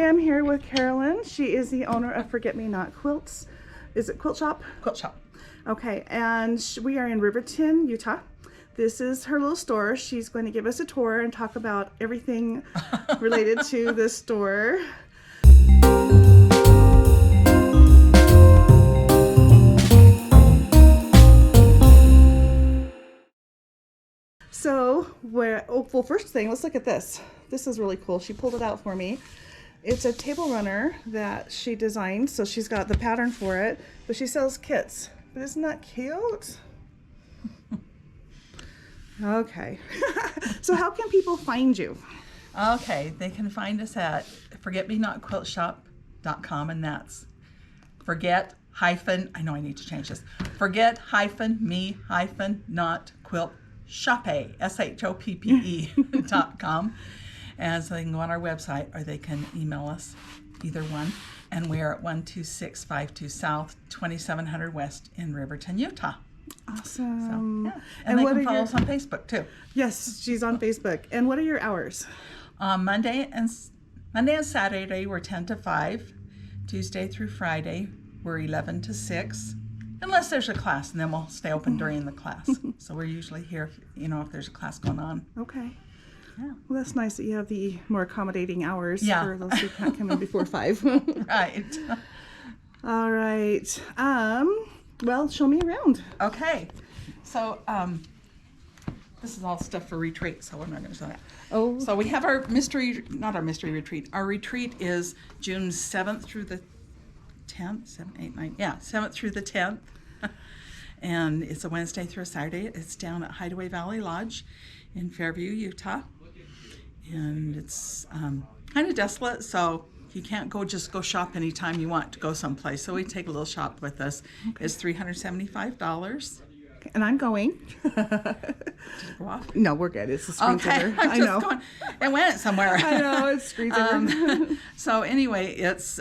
am here with Carolyn. She is the owner of Forget Me Not Quilts. Is it Quilt Shop? Quilt Shop. Okay, and we are in Riverton, Utah. This is her little store. She's going to give us a tour and talk about everything related to this store. So, well, first thing, let's look at this. This is really cool. She pulled it out for me. It's a table runner that she designed, so she's got the pattern for it, but she sells kits. But isn't that cute? Okay. So how can people find you? Okay, they can find us at forgetmenotquiltshop.com, and that's forget me not quilt shoppe, SHOPPE.com. And so they can go on our website or they can email us, either one. And we are at 12652 South, 2700 West in Riverton, Utah. Awesome. So, yeah. And they can follow us on Facebook too. Yes, she's on Facebook. And what are your hours? Monday and Saturday we're 10 to 5. Tuesday through Friday we're 11 to 6. Unless there's a class, and then we'll stay open during the class. So we're usually here, if there's a class going on. Okay. Yeah. Well, that's nice that you have the more accommodating hours for those who can't come in before 5. Right. All right. Well, show me around. Okay. So this is all stuff for retreat, so we're not going to show that. Oh. So we have our retreat. Our retreat is June 7th through the 10th, 7, 8, 9, 7th through the 10th. And it's a Wednesday through a Saturday. It's down at Hideaway Valley Lodge in Fairview, Utah. And it's kind of desolate, so you can't just go shop anytime you want to go someplace. So we take a little shop with us. Okay. It's $375. And I'm going. Did it go off? No, we're good. It's a screensaver. Okay, I know. It went somewhere. I know, it's screensaver. So anyway, it's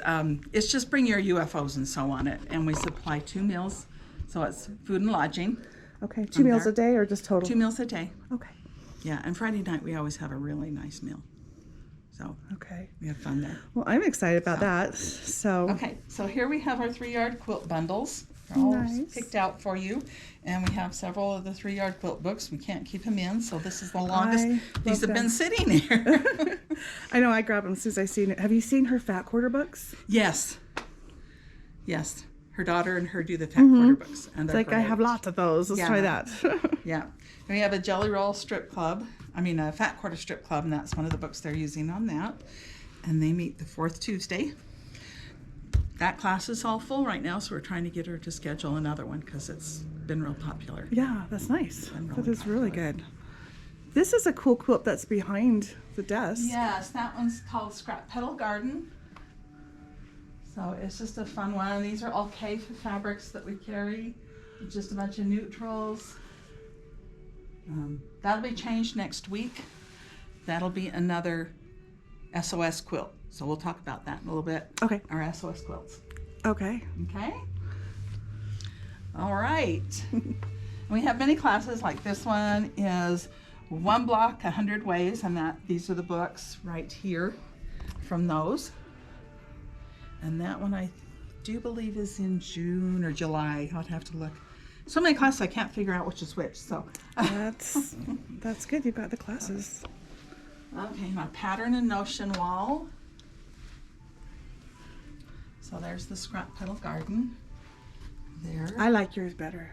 just bring your UFOs and so on it. And we supply 2 meals. So it's food and lodging. Okay, 2 meals a day or just total? 2 meals a day. Okay. Yeah, and Friday night we always have a really nice meal. So okay, we have fun there. Well, I'm excited about that. So okay, so here we have our 3-yard quilt bundles. They're all picked out for you, and we have several of the 3-yard quilt books. We can't keep them in, so this is the longest. These have been sitting here. I know. I grabbed them as soon as I seen it. Have you seen her fat quarter books? Yes. Yes. Her daughter and her do the fat quarter books, and it's like great. I have lots of those. Let's try that. Yeah. And we have a Jelly Roll strip club. A fat quarter strip club, and that's one of the books they're using on that. And they meet the 4th Tuesday. That class is all full right now, so we're trying to get her to schedule another one because it's been real popular. Yeah, that's nice. That is really good. This is a cool quilt that's behind the desk. Yes, that one's called Scrap Petal Garden. So it's just a fun one. These are all K fabrics that we carry. Just a bunch of neutrals. That'll be changed next week. That'll be another SOS quilt. So we'll talk about that in a little bit. Okay. Our SOS quilts. Okay. Okay. All right. We have many classes. Like this one is 1 block 100 ways, and these are the books right here from those. And that one I do believe is in June or July. I'll have to look. So many classes I can't figure out which is which. So that's good. You've got the classes. Okay, my pattern and notion wall. So there's the Scrap Petal Garden. There. I like yours better.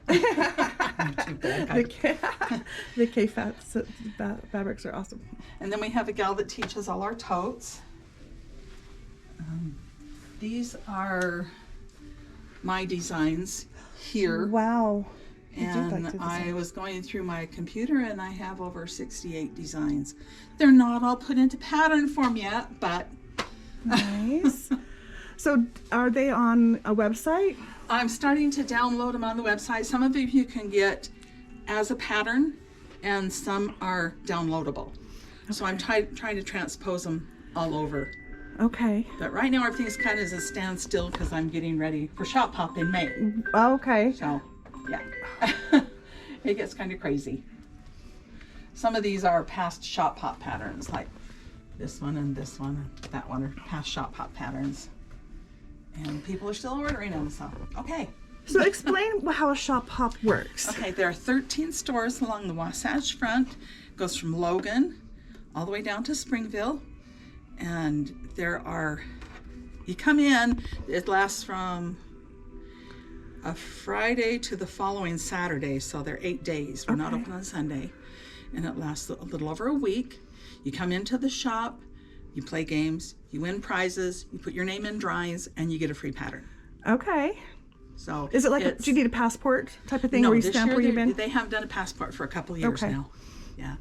Not too bad. The K fabrics are awesome. And then we have a gal that teaches all our totes. These are my designs here. Wow. And I was going through my computer and I have over 68 designs. They're not all put into pattern form yet, but nice. So are they on a website? I'm starting to download them on the website. Some of them you can get as a pattern and some are downloadable. Okay. So I'm trying to transpose them all over. Okay. But right now everything's kind of as a standstill because I'm getting ready for Shop Hop in May. Okay. So, yeah. It gets kind of crazy. Some of these are past Shop Hop patterns, like This one and this one and that one are past shop hop patterns. And people are still ordering them, so okay. So explain how a shop hop works. Okay, there are 13 stores along the Wasatch Front. It goes from Logan all the way down to Springville. And there are, you come in, it lasts from a Friday to the following Saturday, so they're 8 days. We're not open on Sunday. And it lasts a little over a week. You come into the shop, you play games, you win prizes, you put your name in drawings, and you get a free pattern. Okay. So is it like do you need a passport type of thing where you stamp where you've been? They have done a passport for a couple of years now. Yeah.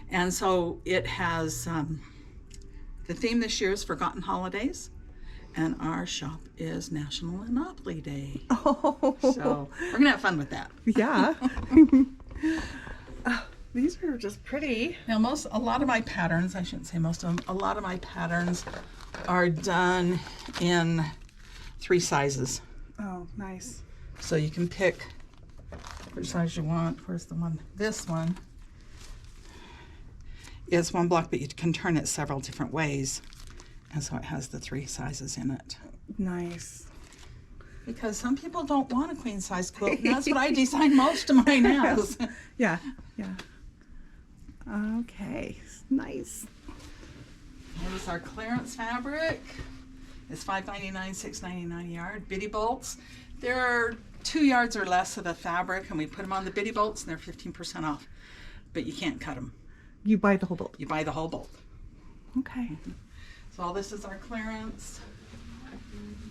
And so it has, the theme this year is Forgotten Holidays, and our shop is National Monopoly Day. Oh. So we're going to have fun with that. Yeah. These are just pretty. Now a lot of my patterns, I shouldn't say most of them, a lot of my patterns are done in 3 sizes. Oh, nice. So you can pick which size you want. Where's the one? This one is 1 block, but you can turn it several different ways. And so it has the 3 sizes in it. Nice. Because some people don't want a queen size quilt, and that's what I design most of mine as. Yeah, yeah. Okay, nice. Here's our clearance fabric. It's $5.99, $6.99 a yard. Bitty bolts. They're 2 yards or less of the fabric, and we put them on the bitty bolts, and they're 15% off. But you can't cut them. You buy the whole bolt. You buy the whole bolt. Okay. So all this is our clearance.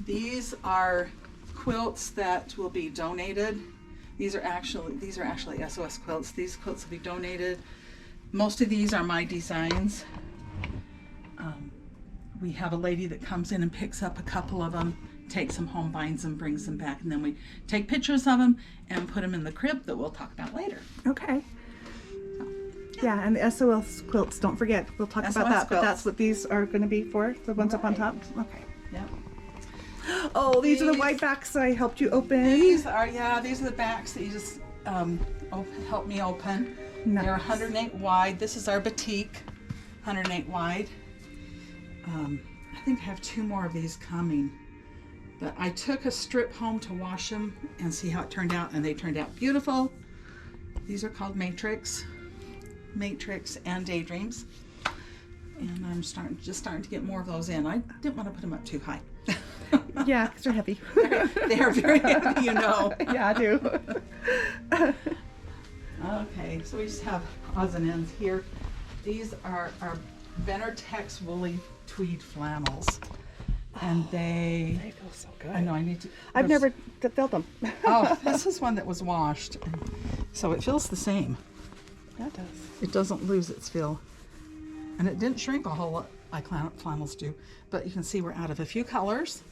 These are quilts that will be donated. These are actually SOS quilts. These quilts will be donated. Most of these are my designs. We have a lady that comes in and picks up a couple of them, takes them home, binds them, brings them back, and then we take pictures of them and put them in the crib that we'll talk about later. Okay. Yeah, and the SOS quilts, don't forget, we'll talk about that, but that's what these are going to be for, the ones up on top? Okay. Yep. Oh, these are the white backs I helped you open. These are the backs that you just helped me open. Nice. They're 108 wide. This is our batik, 108 wide. I think I have 2 more of these coming. But I took a strip home to wash them and see how it turned out, and they turned out beautiful. These are called Matrix and Daydreams. And I'm just starting to get more of those in. I didn't want to put them up too high. Yeah, because they're heavy. They are very heavy, you know. Yeah, I do. Okay, so we just have odds and ends here. These are our Benartex woolly tweed flannels. And they feel so good. I know, I need to. I've never felt them. Oh, this is one that was washed. So it feels the same. That does. It doesn't lose its feel. And it didn't shrink a whole lot like flannels do. But you can see we're out of a few colors.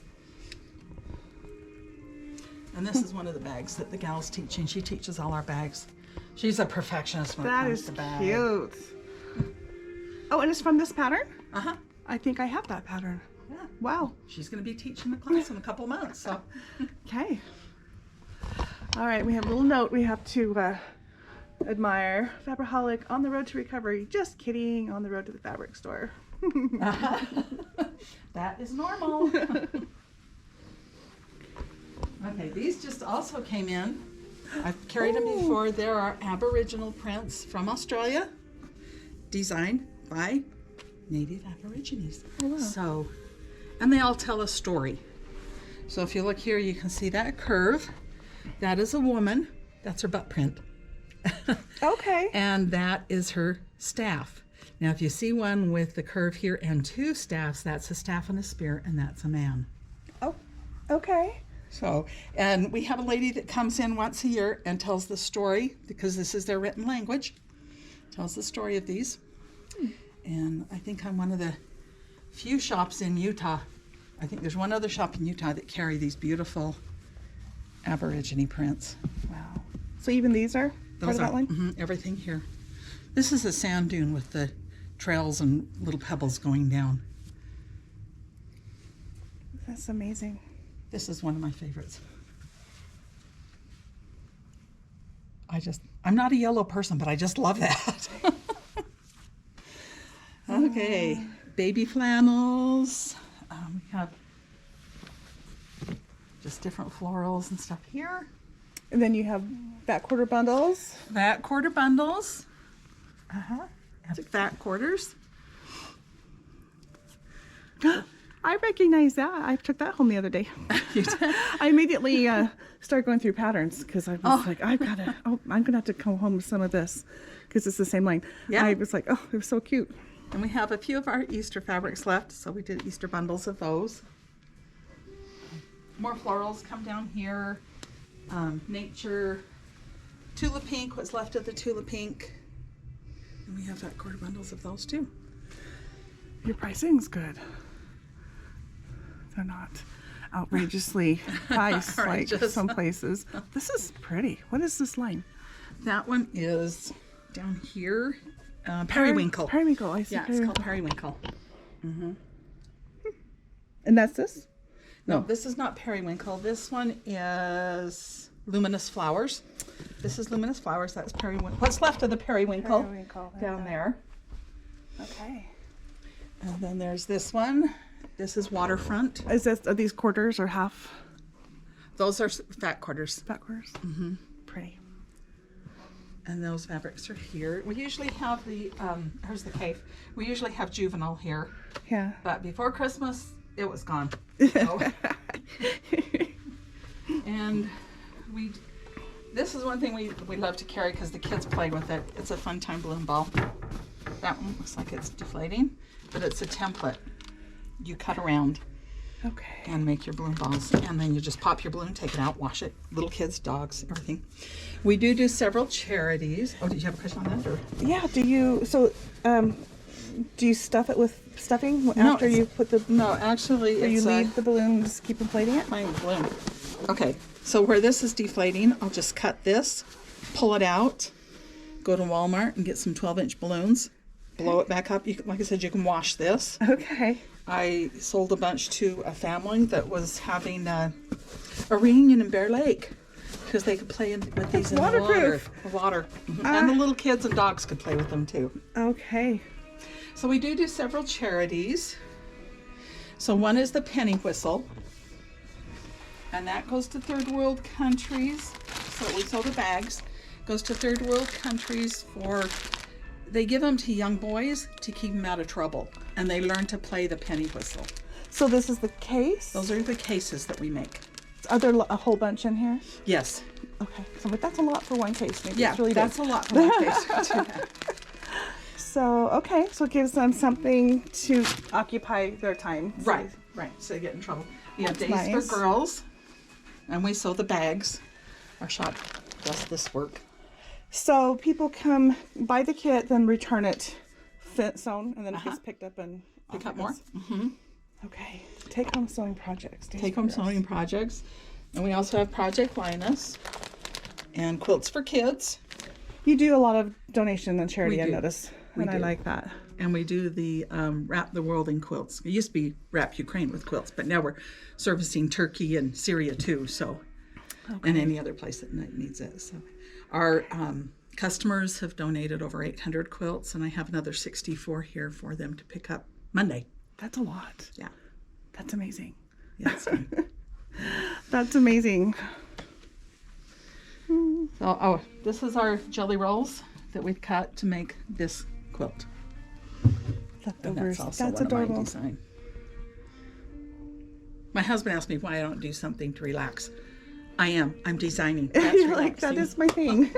And this is one of the bags that the gal's teaching. She teaches all our bags. She's a perfectionist when it comes to bags. That is cute. Oh, and it's from this pattern? Uh-huh. I think I have that pattern. Yeah. Wow. She's going to be teaching the class in a couple months. So. Okay. All right, we have a little note we have to admire. Fabraholic on the road to recovery. Just kidding, on the road to the fabric store. That is normal. Okay, these just also came in. I've carried them before. There are Aboriginal Prints from Australia, designed by Native Aborigines. Oh, wow. So, and they all tell a story. So if you look here, you can see that curve. That is a woman. That's her butt print. Okay. And that is her staff. Now, if you see one with the curve here and 2 staffs, that's a staff and a spear, and that's a man. Oh, okay. So, and we have a lady that comes in once a year and tells the story, because this is their written language, tells the story of these. And I think I'm one of the few shops in Utah. I think there's one other shop in Utah that carry these beautiful Aborigine prints. Wow. So even these are part of that line? Everything here. This is a sand dune with the trails and little pebbles going down. That's amazing. This is one of my favorites. I'm not a yellow person, but I just love that. Okay, baby flannels. We have just different florals and stuff here. And then you have back quarter bundles. Back quarter bundles. Uh-huh. Back quarters. I recognize that. I took that home the other day. I immediately started going through patterns because I was like, I'm gonna have to come home with some of this because it's the same line. Yeah. I was like, oh, it was so cute. And we have a few of our Easter fabrics left, so we did Easter bundles of those. More florals come down here. Nature, tulip pink, what's left of the tulip pink. And we have back quarter bundles of those too. Your pricing's good. They're not outrageously priced like Outrageous. some places. This is pretty. What is this line? That one is down here. Periwinkle. Periwinkle. I see. Yeah, it's called periwinkle. And that's this? No, this is not periwinkle. This one is luminous flowers. This is luminous flowers. That's periwinkle. What's left of the periwinkle, down there. Okay. And then there's this one. This is waterfront. Are these quarters or half? Those are fat quarters. Back quarters? Mm-hmm. Pretty. And those fabrics are here. We usually have the, here's the cave. We usually have juvenile here. Yeah. But before Christmas, it was gone. So. And this is one thing we love to carry because the kids play with it. It's a fun time balloon ball. That one looks like it's deflating, but it's a template. You cut around and make your balloon balls, and then you just pop your balloon, take it out, wash it. Little kids, dogs, everything. We do several charities. Oh, did you have a question on that? Or? Yeah. Do you stuff it with stuffing after you put the? No, actually, Or you it's leave the balloon, just keep inflating it. my balloon. Okay, so where this is deflating, I'll just cut this, pull it out, go to Walmart and get some 12-inch balloons, blow it back up. Like I said, you can wash this. Okay. I sold a bunch to a family that was having a reunion in Bear Lake because they could play with these in waterproof. the water. And the little kids and dogs could play with them too. Okay. So we do several charities. So one is the penny whistle, and that goes to third world countries. So we sell the bags. Goes to third world countries they give them to young boys to keep them out of trouble, and they learn to play the penny whistle. So this is the case? Those are the cases that we make. Are there a whole bunch in here? Yes. Okay. So but that's a lot for one case. Maybe Yeah, it's really that's big. a lot for one case. So, okay. So it gives them something to occupy their time. So Right. So they get in trouble. We have days That's nice. for girls, and we sew the bags. Our shop does this work. So people come buy the kit, then return it sewn, and then it gets picked up and Pick off up it more. goes. Okay. Take home sewing projects. Take home sewing projects. And we also have Project Linus and Quilts for Kids. You do a lot of donation and charity, We I do. notice. We And I do. like that. And we do the Wrap the World in Quilts. It used to be Wrap Ukraine with quilts, but now we're servicing Turkey and Syria too, so, and any other place that needs it. So our customers have donated over 800 quilts, and I have another 64 here for them to pick up Monday. That's a lot. Yeah. That's amazing. Yeah. So, That's amazing. this is our jelly rolls that we've cut to make this quilt. And Leftovers. that's also That's one of my adorable. design. My husband asked me why I don't do something to relax. I'm designing. That's You're like, that relaxing. is my thing.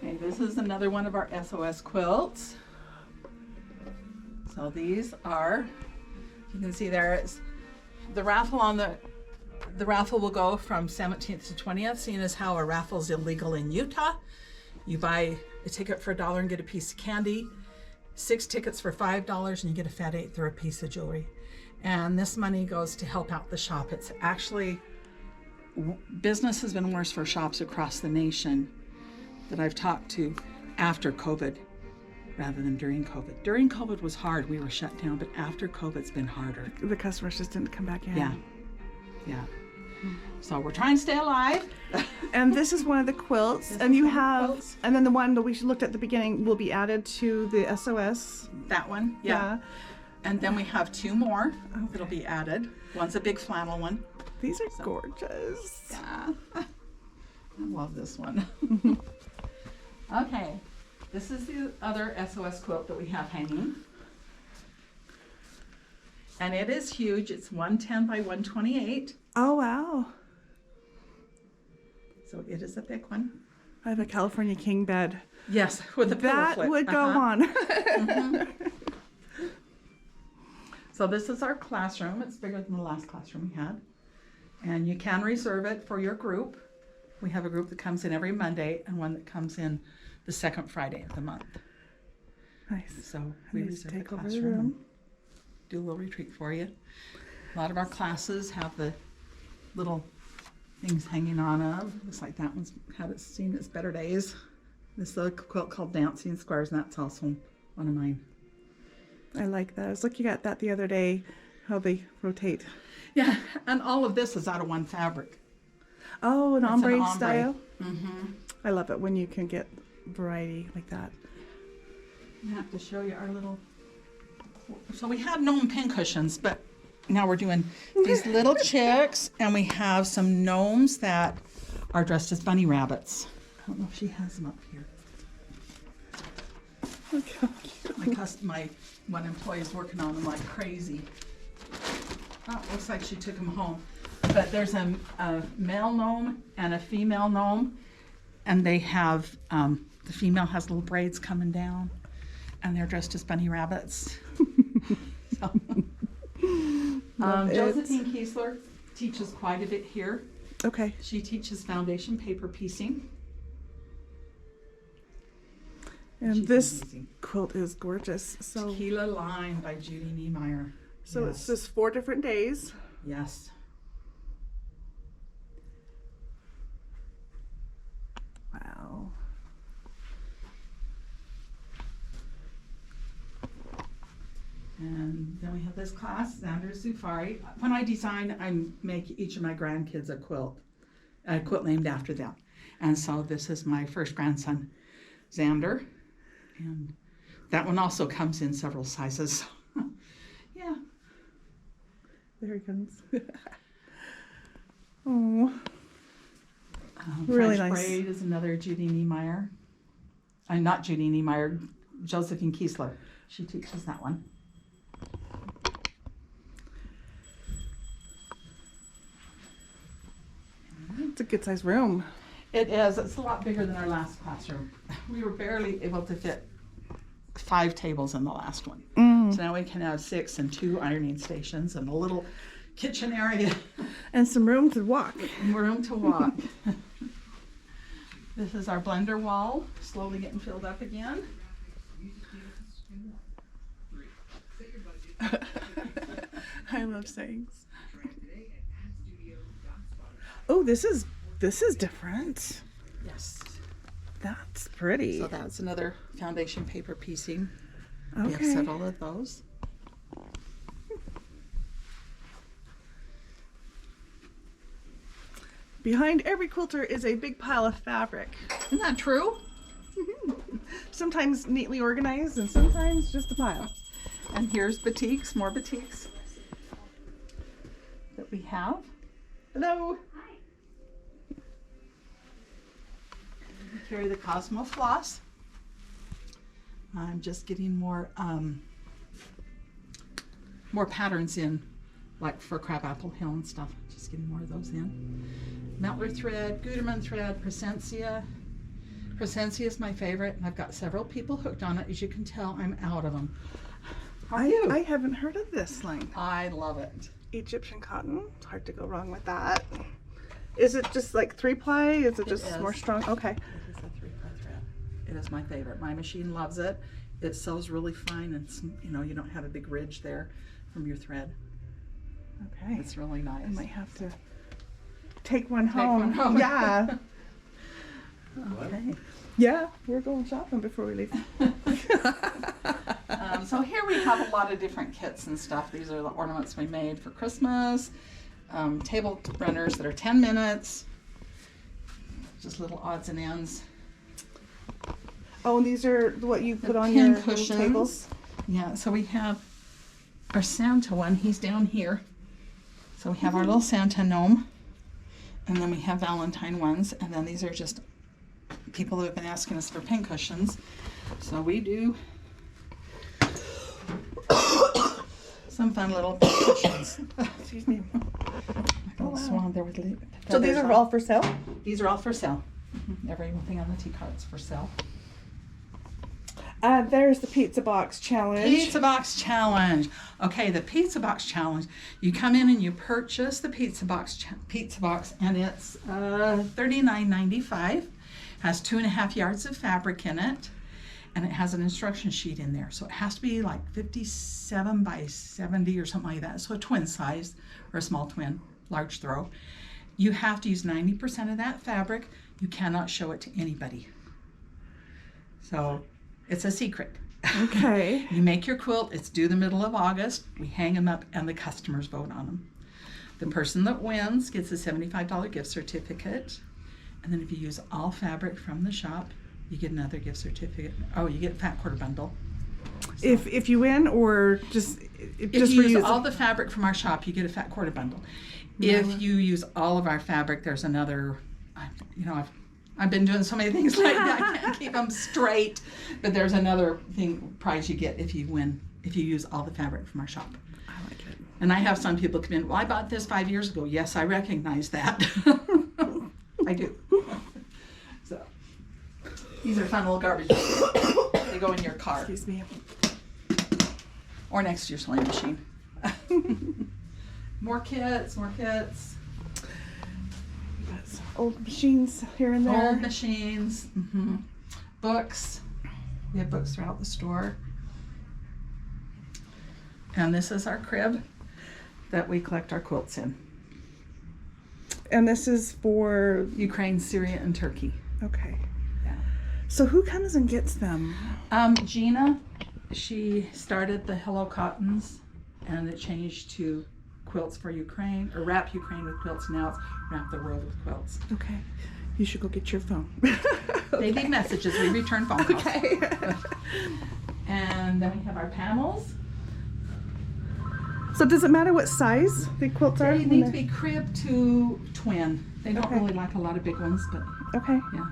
Okay, this is another one of our SOS quilts. So these are, you can see there, it's the raffle the raffle will go from 17th to 20th, seeing as how a raffle is illegal in Utah. You buy a ticket for $1 and get a piece of candy, 6 tickets for $5, and you get a fat 8th or a piece of jewelry. And this money goes to help out the shop. It's actually, business has been worse for shops across the nation that I've talked to after COVID rather than during COVID. During COVID was hard, we were shut down, but after COVID's been harder. The customers just didn't come back in. Yeah, yeah. So we're trying to stay alive. And this is one of the quilts, This and is you one of the have, quilts. and then the one that we looked at the beginning will be added to the SOS. That one, yeah. And then we have 2 more that'll be added. One's a big flannel one. These are gorgeous. Yeah. I love this one. Okay, this is the other SOS quilt that we have hanging. And it is huge. It's 110 by 128. Oh, wow. So it is a big one. I have a California king bed. Yes, with a pillow That flip. would go on. So this is our classroom. It's bigger than the last classroom we had. And you can reserve it for your group. We have a group that comes in every Monday and one that comes in the second Friday of the month. Nice. So we Nice. reserve the Take over the classroom and room. do a little retreat for you. A lot of our classes have the little things hanging on them. Looks like that one's had its seen its better days. This is a quilt called Dancing Squares, and that's also one of mine. I like that. I was looking at that the other day, how they rotate. Yeah, and all of this is out of one fabric. Oh, an It's an ombre ombre. style. Mm-hmm. I love it when you can get variety like that. I have to show you our little. So we had gnome pincushions, but now we're doing these little chicks, and we have some gnomes that are dressed as bunny rabbits. I don't know if she has them up here. Look how cute. My one employee is working on them like crazy. Oh, looks like she took them home. But there's a male gnome and a female gnome, and they have the female has little braids coming down, and they're dressed as bunny rabbits. So, Josephine Kiesler teaches quite a bit here. Okay. She teaches foundation paper piecing. And She's this amazing. quilt is gorgeous. So, Tequila Line by Judy Niemeyer. so Yes. it's just 4 different days. Yes. Wow. And then we have this class, Xander Safari. When I design, I make each of my grandkids a quilt named after them. And so this is my first grandson, Xander. And that one also comes in several sizes. Yeah. There he comes. Oh, really French nice. Braid is another Judy Niemeyer. Not Judy Niemeyer, Josephine Kiesler. She teaches that one. It's a good sized room. It is. It's a lot bigger than our last classroom. We were barely able to fit 5 tables in the last one. So now we can have 6 and 2 ironing stations and a little kitchen area. And some room to walk. And room to walk. This is our blender wall, slowly getting filled up again. I love sayings. Oh, this is different. Yes. That's pretty. So that's another foundation paper piecing. We have Okay. several of those. Behind every quilter is a big pile of fabric. Isn't that true? Sometimes neatly organized and sometimes just a pile. And here's batiks, more batiks that we have. Hello. We carry the Cosmo floss. I'm just getting more patterns in, like for Crabapple Hill and stuff. Just getting more of those in. Meltler thread, Gutermann thread, Presencia. Presencia is my favorite, and I've got several people hooked on it. As you can tell, I'm out of them. How are you? I haven't heard of this line. I love it. Egyptian cotton. It's hard to go wrong with that. Is it just like 3-ply? Is it just is. more strong? Okay. It is a 3-ply thread. It is my favorite. My machine loves it. It sews really fine, and you don't have a big ridge there from your thread. Okay. It's really nice. I might have to take one Take home. one home. Yeah. Okay. Yeah, we're going shopping before we leave. So here we have a lot of different kits and stuff. These are the ornaments we made for Christmas. table runners that are 10 minutes. Just little odds and ends. Oh, and these are what you put on pin your little cushions. tables? Yeah, so we have our Santa one. He's down here. So we have our little Santa gnome. And then we have Valentine ones. And then these are just people who have been asking us for pin cushions. So we do some fun little pin cushions. Excuse me. Oh, wow. Swan there with So these are all for sale? These are all for sale. Everything on the tea cart's for sale. There's the pizza box challenge. Pizza box challenge. Okay, the pizza box challenge. You come in and you purchase the pizza box, and it's $39.95. Has 2.5 yards of fabric in it, and it has an instruction sheet in there. So it has to be like 57 by 70 or something like that. So a twin size or a small twin, large throw. You have to use 90% of that fabric. You cannot show it to anybody. So it's a secret. Okay. You make your quilt. It's due the middle of August. We hang them up and the customers vote on them. The person that wins gets a $75 gift certificate. And then if you use all fabric from the shop, you get another gift certificate. Oh, you get a fat quarter bundle. So If you win, or just if just you reuse use all the fabric from our shop, you get a fat quarter bundle. If you use all of our fabric, there's another, I've been doing so many things like that, I can't keep them straight. But there's another prize you get if you win, if you use all the fabric from our shop. I like it. And I have some people come in, well, I bought this 5 years ago. Yes, I recognize that. I do. So these are fun little garbage bags. They go in your car. Excuse me. Or next to your sewing machine. More kits. Old machines here and there. Old machines. Books. We have books throughout the store. And this is our crib that we collect our quilts in. And this is for Ukraine, Syria, and Turkey. okay. Yeah. So who comes and gets them? Gina, she started the Hello Cottons, and it changed to Quilts for Ukraine, or Wrap Ukraine with Quilts. Now it's Wrap the World with Quilts. Okay. You should go get your phone. They leave messages. We return phone calls. Okay. And then we have our panels. So does it matter what size the quilts are? They need to be crib to twin. They don't Okay. really like a lot of big ones, but Okay. yeah.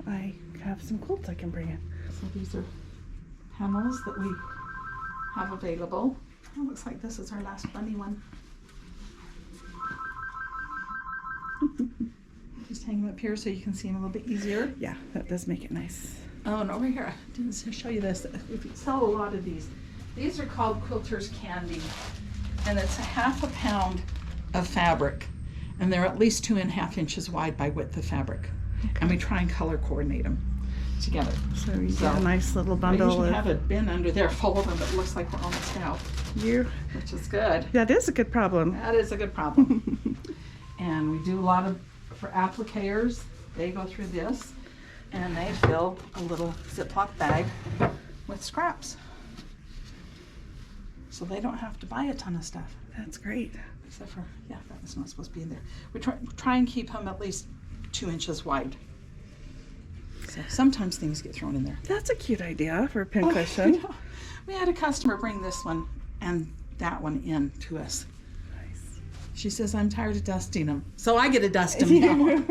I have some quilts I can bring in. So these are panels that we have available. Oh, looks like this is our last bunny one. Just hang them up here so you can see them a little bit easier. Yeah, that does make it nice. Oh, and over here, I didn't show you this. We sell a lot of these. These are called Quilter's Candy, and it's 1/2 pound of fabric, and they're at least 2.5 inches wide by width of fabric. And we try and color coordinate them together. So you get a nice little I bundle usually of have a bin under there full of them, but it looks like we're almost out, which is good. That is a good problem. That is a good problem. And we do a lot of, for applicators, they go through this and they fill a little Ziploc bag with scraps. So they don't have to buy a ton of stuff. That's great. Except for, yeah, that was not supposed to be in there. We try and keep them at least 2 inches wide. So sometimes things get thrown in there. That's a cute idea for a pin cushion. We had a customer bring this one and that one in to us. Nice. She says, I'm tired of dusting them. So I get to dust them now.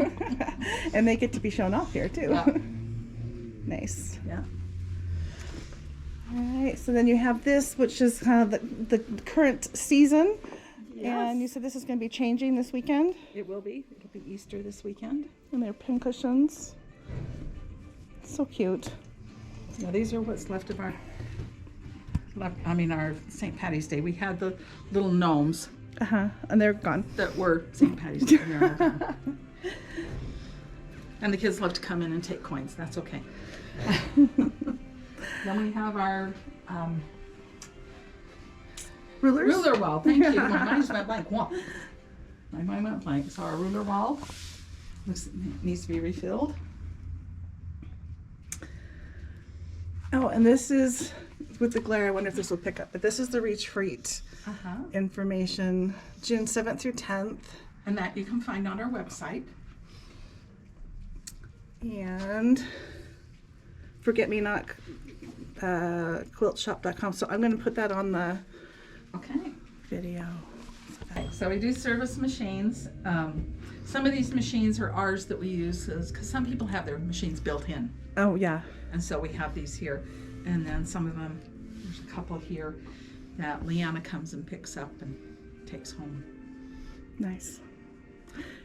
And they get to be shown off here too. Yeah. Nice. Yeah. All right, so then you have this, which is kind of the current season. Yes. And you said this is going to be changing this weekend. It will be. It'll be Easter this weekend. And they're pin cushions. So cute. Now these are what's left of our St. Patty's Day. We had the little gnomes And they're gone. that were St. Patty's Day. And they're all gone. And the kids love to come in and take coins. That's okay. Then we have our Rulers? ruler wall. Thank you. My mind went blank. My mind went blank. So our ruler wall needs to be refilled. Oh, and this is with the glare, I wonder if this will pick up. But this is the retreat information, June 7th through 10th. And that you can find on our website. And forget-me-not quiltshop.com. So I'm going to put that on the video. So we do service machines. Some of these machines are ours that we use because some people have their machines built in. Oh, yeah. And so we have these here. And then some of them, there's a couple here that Leanna comes and picks up and takes home. Nice.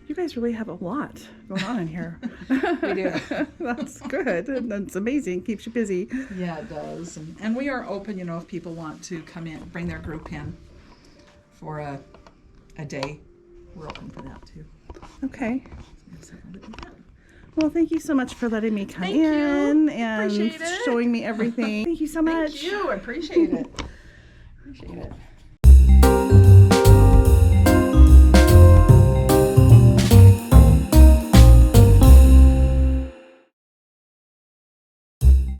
You guys really have a lot going on in here. We do. That's good. That's amazing. Keeps you busy. Yeah, it does. And we are open, you know, if people want to come in, bring their group in for a day. We're open for that too. Okay. Well, thank you so much for letting me come in and showing me everything. Thank you so much. Thank you. I appreciate it. Appreciate it.